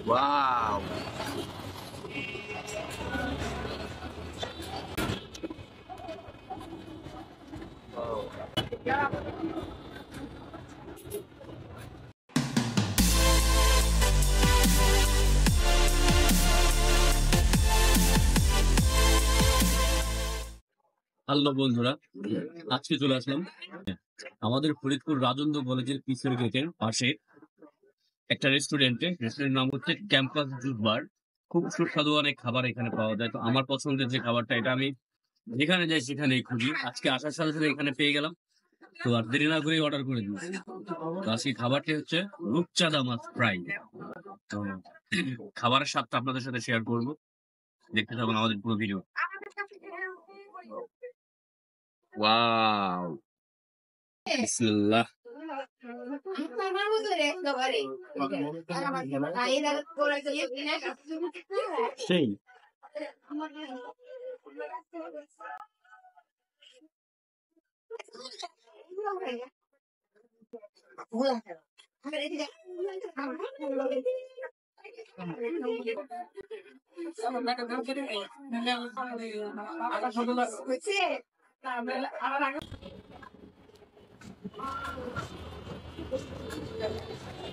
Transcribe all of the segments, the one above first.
Wow! Hello বন্ধুরা, আজকে চলে আসলাম আমাদের ফরিদপুর রাজেন্দ্র কলেজের পিছের গেটের পাশে একটা রেস্টুরেন্টের নাম হচ্ছে ক্যাম্পাস জুস বার। খুব সুস্বাদু অনেক খাবার এখানে পাওয়া যায়। তো আমার পছন্দের যে খাবারটা, এটা আমি যেখানে যাই সেখানেই খুঁজি। আজকে আসার সাথে সাথে এখানে পেয়ে গেলাম, তো আর দেরি না করেই অর্ডার করে দিয়েছি। তো আজকে খাবারটি হচ্ছে রূপচাঁদা মাছ ফ্রাই। তো খাবারের স্বাদটা আপনাদের সাথে শেয়ার করবো, দেখতে থাকুন আমাদের পুরো ভিডিও। ওয়াও! বিসমিল্লাহ। সেই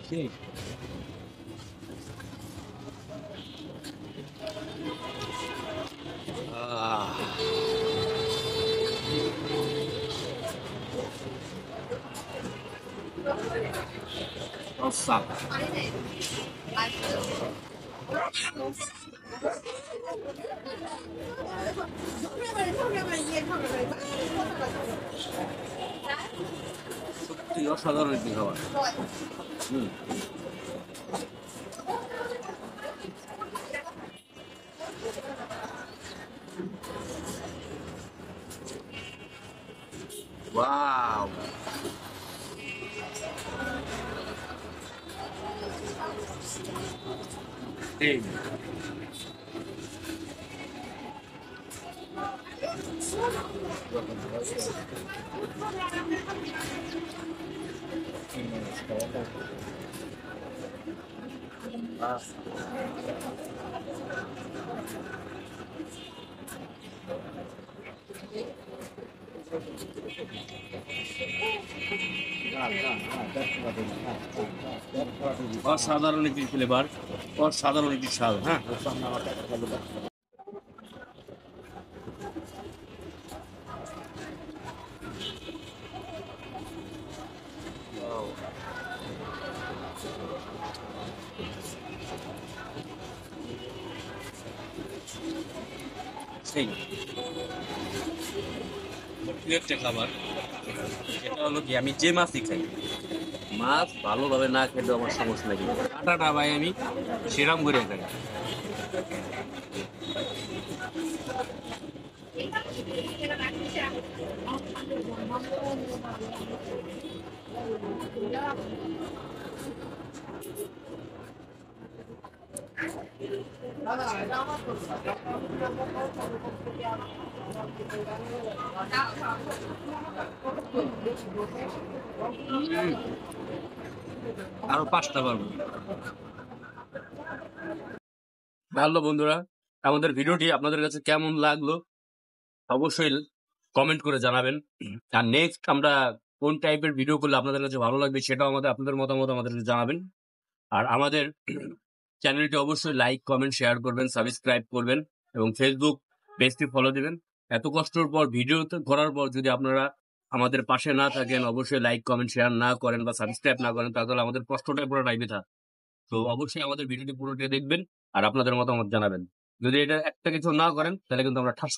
সেই awesome. সত্যি অসাধারণ একটি খাবার। ওয়াও! এই অসাধারণ একটি ফ্লেভার, অসাধারণ একটি স্বাদ। হ্যাঁ, সেই একটা খাবার। এটা হলো কি, আমি যে মাছই খাই, মাছ ভালোভাবে না খেলেও আমার সমস্যা নাই, কাঁটাটা ভাই আমি সেরাম করে খাই। আরো 5টা পারবো। ভালো বন্ধুরা, আমাদের ভিডিওটি আপনাদের কাছে কেমন লাগলো অবশ্যই কমেন্ট করে জানাবেন। আর নেক্সট আমরা কোন টাইপের ভিডিও করলে আপনাদের কাছে ভালো লাগবে সেটাও আপনাদের মতামত আমাদেরকে জানাবেন। আর আমাদের চ্যানেলটি অবশ্যই লাইক, কমেন্ট, শেয়ার করবেন, সাবস্ক্রাইব করবেন এবং ফেসবুক পেজটি ফলো দিবেন। এত কষ্টের পর ভিডিও করার পর যদি আপনারা আমাদের পাশে না থাকেন, অবশ্যই লাইক, কমেন্ট, শেয়ার না করেন বা সাবস্ক্রাইব না করেন, তাহলে আমাদের কষ্টটাই পুরোটাই বৃথা। তো অবশ্যই আমাদের ভিডিওটি পুরোটা দেখবেন আর আপনাদের মতামত জানাবেন। যদি এটা একটা কিছু না করেন তাহলে কিন্তু আমরা ঠাস